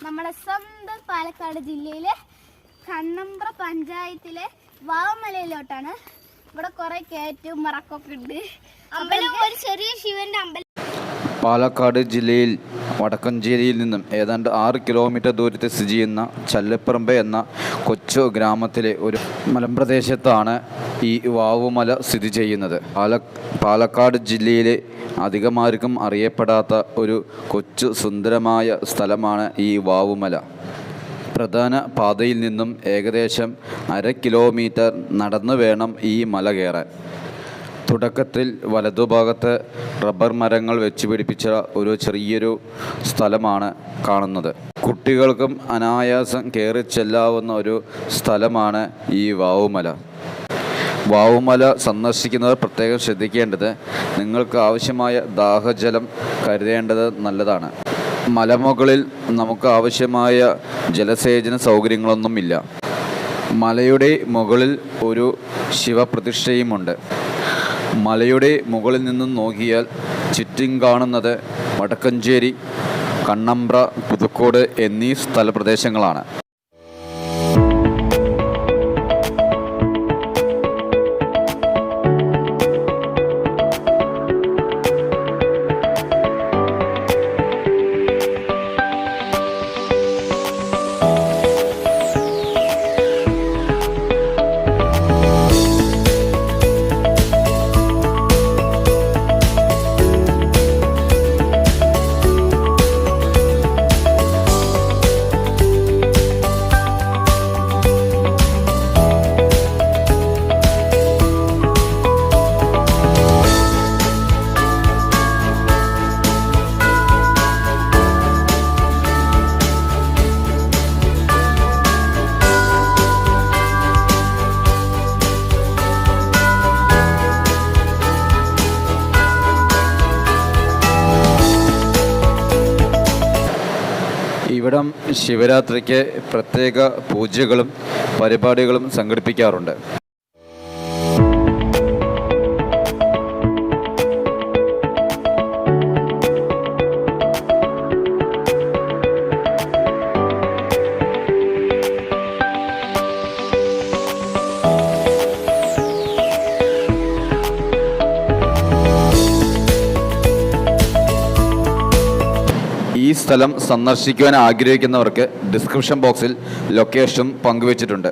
നമ്മുടെ സ്വന്തം പാലക്കാട് ജില്ലയിലെ കണ്ണമ്പ്ര പഞ്ചായത്തിലെ വാവമലയിലോട്ടാണ്. ഇവിടെ കുറെ കയറ്റവും മറക്കൊക്കെ ഉണ്ട്. അമ്പലം ഒരു ചെറിയ ശിവന്റെ അമ്പലം. പാലക്കാട് ജില്ലയിൽ വടക്കഞ്ചേരിയിൽ നിന്നും ഏതാണ്ട് 6 കിലോമീറ്റർ ദൂരത്തിൽ സ്ഥിതി ചെയ്യുന്ന ചല്ലപ്പറമ്പ് എന്ന കൊച്ചു ഗ്രാമത്തിലെ ഒരു മലമ്പ്രദേശത്താണ് ഈ വാവുമല സ്ഥിതി ചെയ്യുന്നത്. പാലക്കാട് ജില്ലയിലെ അധികമാർക്കും അറിയപ്പെടാത്ത ഒരു കൊച്ചു സുന്ദരമായ സ്ഥലമാണ് ഈ വാവുമല. പ്രധാന പാതയിൽ നിന്നും ഏകദേശം 1/2 കിലോമീറ്റർ നടന്നു വേണം ഈ മല കയറാൻ. തുടക്കത്തിൽ വലതുഭാഗത്ത് റബ്ബർ മരങ്ങൾ വെച്ച് പിടിപ്പിച്ച ഒരു ചെറിയൊരു സ്ഥലമാണ് കാണുന്നത്. കുട്ടികൾക്കും അനായാസം കയറി ചെല്ലാവുന്ന ഒരു സ്ഥലമാണ് ഈ വാവുമല. വാവുമല സന്ദർശിക്കുന്നവർ പ്രത്യേകം ശ്രദ്ധിക്കേണ്ടത് നിങ്ങൾക്ക് ആവശ്യമായ ദാഹജലം കരുതേണ്ടത് നല്ലതാണ്. മലമുകളിൽ നമുക്ക് ആവശ്യമായ ജലസേചന സൗകര്യങ്ങളൊന്നുമില്ല. മലയുടെ മുകളിൽ ഒരു ശിവപ്രതിഷ്ഠയുമുണ്ട്. മലയുടെ മുകളിൽ നിന്നും നോക്കിയാൽ ചുറ്റും കാണുന്നത് വടക്കഞ്ചേരി, കണ്ണമ്പ്ര, പുതുക്കോട് എന്നീ സ്ഥലപ്രദേശങ്ങളാണ്. ഇവിടം ശിവരാത്രിക്ക് പ്രത്യേക പൂജകളും പരിപാടികളും സംഘടിപ്പിക്കാറുണ്ട്. ഈ സ്ഥലം സന്ദർശിക്കുവാൻ ആഗ്രഹിക്കുന്നവർക്ക് ഡിസ്ക്രിപ്ഷൻ ബോക്സിൽ ലൊക്കേഷൻ പങ്കുവച്ചിട്ടുണ്ട്.